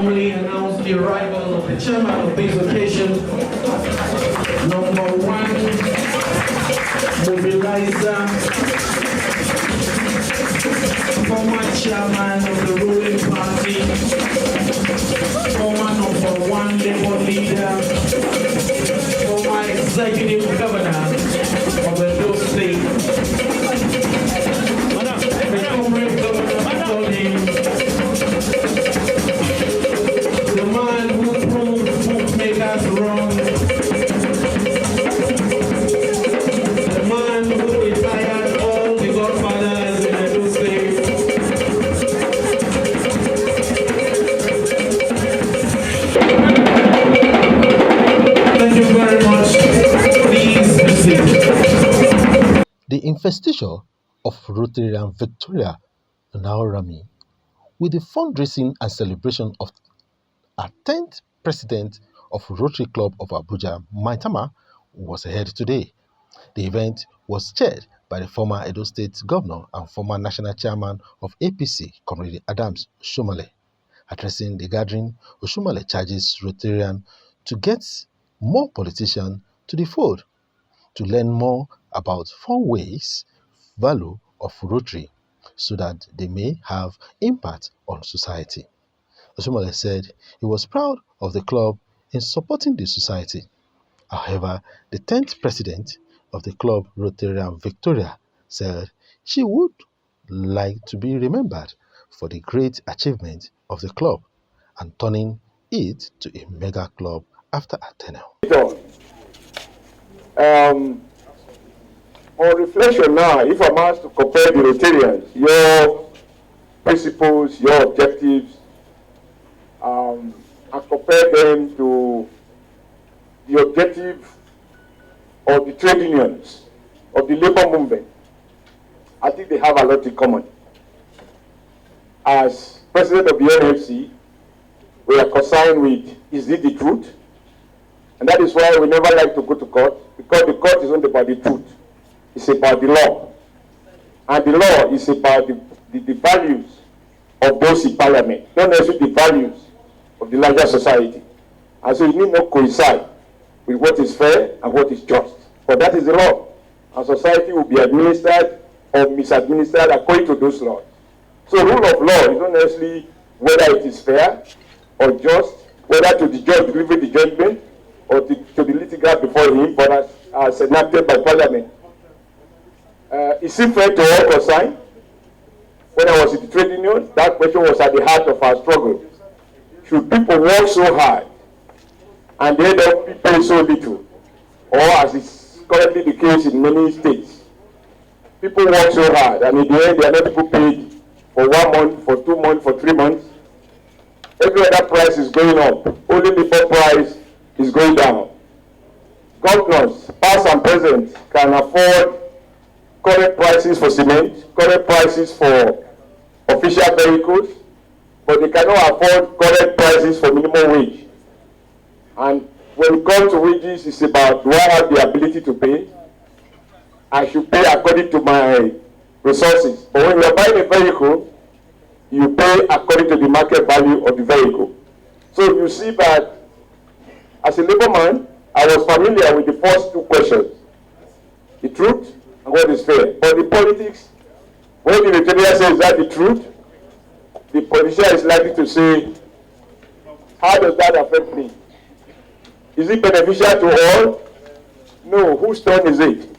formally announce the arrival of the chairman of this occasion, number one mobilizer, former chairman of the ruling party, former number one Labour leader, former executive governor of Edo State. The former governor called him the man who proved bookmakers wrong, the man who retired all the godfathers in Edo State. Thank you very much. Please be seated. The investiture of Rotarian Victoria Naorami with the fundraising and celebration of our 10th president of Rotary Club of Abuja, Maitama, was held today. The event was chaired by the former Edo State Governor and former National Chairman of APC, Comrade Adams Oshiomhole. Addressing the gathering, Oshiomhole charges Rotarians to get more politicians to the fold to learn more about 4 ways value of Rotary so that they may have impact on society. Oshiomhole said he was proud of the club in supporting the society. However, the 10th president of the club, Rotarian Victoria, said she would like to be remembered for the great achievement of the club and turning it to a mega club after her tenure. On reflection now, if I'm asked to compare the Rotarians, your principles, your objectives, and compare them to the objective of the trade unions, of the labor movement, I think they have a lot in common. As president of the NFC, we are concerned with, is it the truth? And that is why we never like to go to court, because the court is not about the truth. It's about the law. And the law is about the values of those in parliament, not necessarily the values of the larger society. And so you need not coincide with what is fair and what is just. But that is the law. And society will be administered or misadministered according to those laws. So rule of law is not necessarily whether it is fair or just, whether to the judge delivering the judgment or to the litigant before him, but as enacted by parliament. Is it fair to all concerned? When I was in the trade union, that question was at the heart of our struggle. Should people work so hard and they don't pay so little? Or as is currently the case in many states, people work so hard and in the end they are not people paid for 1 month, for 2 months, for 3 months. Every other price is going up. Only the before price is going down. Governors, past and present, can afford current prices for cement, current prices for official vehicles, but they cannot afford current prices for minimum wage. And when it comes to wages, it's about, do I have the ability to pay? I should pay according to my resources. But when you're buying a vehicle, you pay according to the market value of the vehicle. So you see that as a labor man, I was familiar with the first 2 questions. The truth and what is fair. But the politics, when the Rotarian says, is that the truth? The politician is likely to say, how does that affect me? Is it beneficial to all? No. Whose turn is it?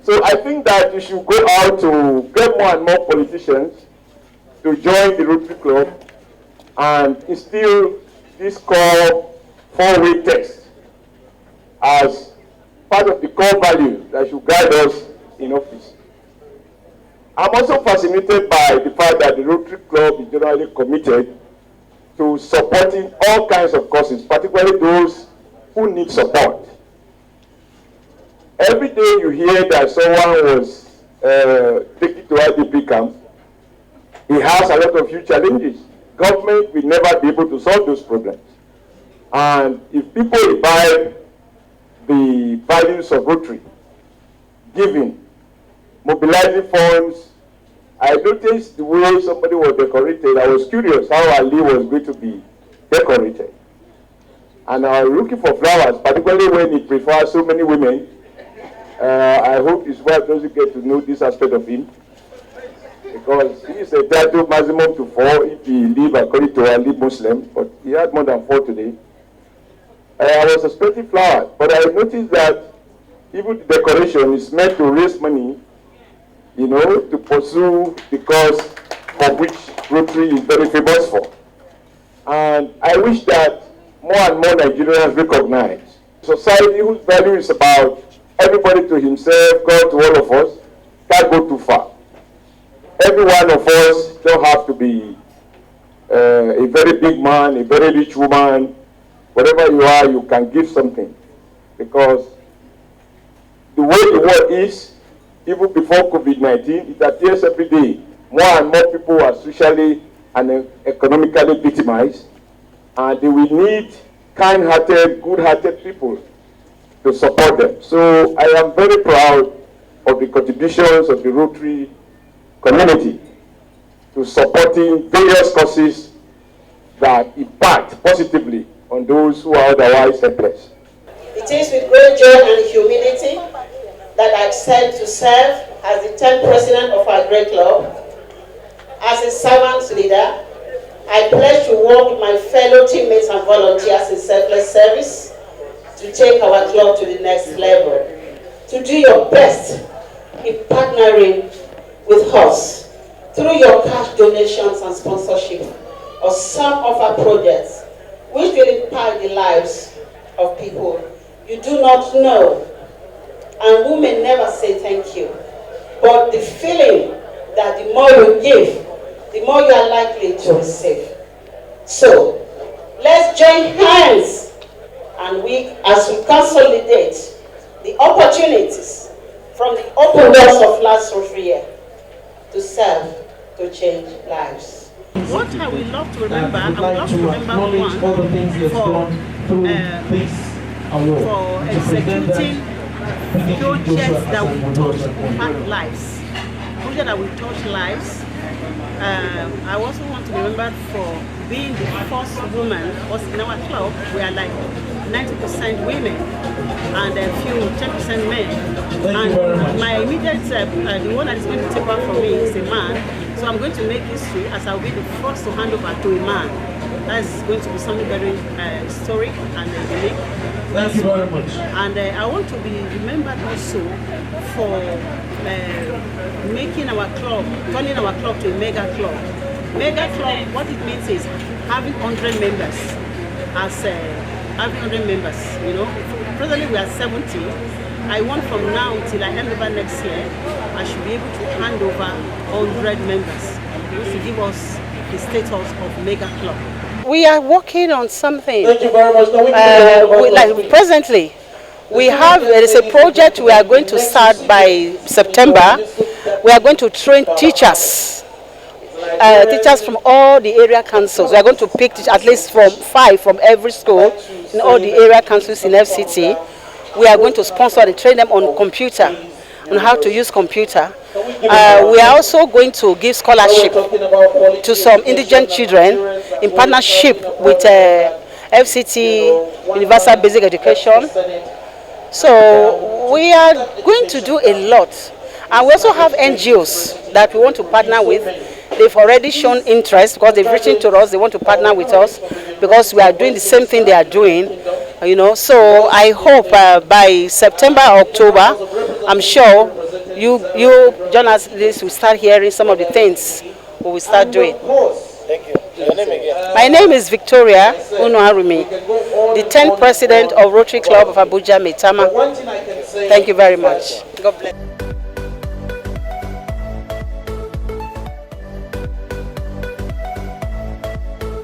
So I think that you should go out to get more and more politicians to join the Rotary Club and instill this core 4-way test as part of the core value that should guide us in office. I'm also fascinated by the fact that the Rotary Club is generally committed to supporting all kinds of causes, particularly those who need support. Every day you hear that someone was taken to IDP camp, he has a lot of huge challenges. Government will never be able to solve those problems. And if people imbibe the values of Rotary, giving, mobilizing funds, I noticed the way somebody was decorated. I was curious how Ali was going to be decorated. And looking for flowers, particularly when he prefers so many women. I hope his wife doesn't get to know this aspect of him, because he is entitled maximum to 4 if he live according to a lead Muslim, but he had more than 4 today. I was expecting flowers, but I noticed that even the decoration is meant to raise money, you know, to pursue the cause for which Rotary is very famous for. And I wish that more and more Nigerians recognize society whose value is about everybody to himself, God to all of us, can't go too far. Every one of us don't have to be a very big man, a very rich woman. Whatever you are, you can give something. Because the way the world is, even before COVID-19, it appears every day more and more people are socially and economically victimized. And they will need kind-hearted, good-hearted people to support them. So I am very proud of the contributions of the Rotary community to supporting various causes that impact positively on those who are otherwise helpless. It is with great joy and humility that I accept to serve as the 10th president of our great club. As a servant leader, I pledge to work with my fellow teammates and volunteers in selfless service to take our club to the next level. To do your best in partnering with us through your cash donations and sponsorship of some of our projects, which will impact the lives of people you do not know and who may never say thank you. But the feeling that the more you give, the more you are likely to receive. So, let's join hands and as we consolidate the opportunities from the open doors of last year to serve, to change lives. What I would love to remember, I would love to remember all the things that's gone through this award. for executing projects that will touch impact lives. Projects that will touch lives. I also want to be remembered for being the first woman. In our club, we are like 90% women and a few 10% men. And my immediate, the one that is going to take over from me is a man. So I'm going to make history as I'll be the first to hand over to a man. That's going to be something very historic and unique. Thank you very much. And I want to be remembered also for making our club, turning our club to a mega club. Mega club, what it means is having 100 members. Having 100 members, you know. Presently we are 70. I want from now till I hand over next year, I should be able to hand over 100 members to give us the status of mega club. We are working on something. Thank you very much. Presently, we have, there is a project we are going to start by September. We are going to train teachers. Teachers from all the area councils. We are going to pick at least from 5 from every school in all the area councils in FCT. We are going to sponsor and train them on computer, on how to use computer. We are also going to give scholarship to some indigent children in partnership with FCT Universal Basic Education. So we are going to do a lot. And we also have NGOs that we want to partner with. They've already shown interest because they've written to us. They want to partner with us because we are doing the same thing they are doing. You know, so I hope by September or October, I'm sure you journalists will start hearing some of the things we will start doing. Thank you. Your name again? My name is Victoria Unuarumi, the 10th president of Rotary Club of Abuja, Maitama. Thank you very much. God bless.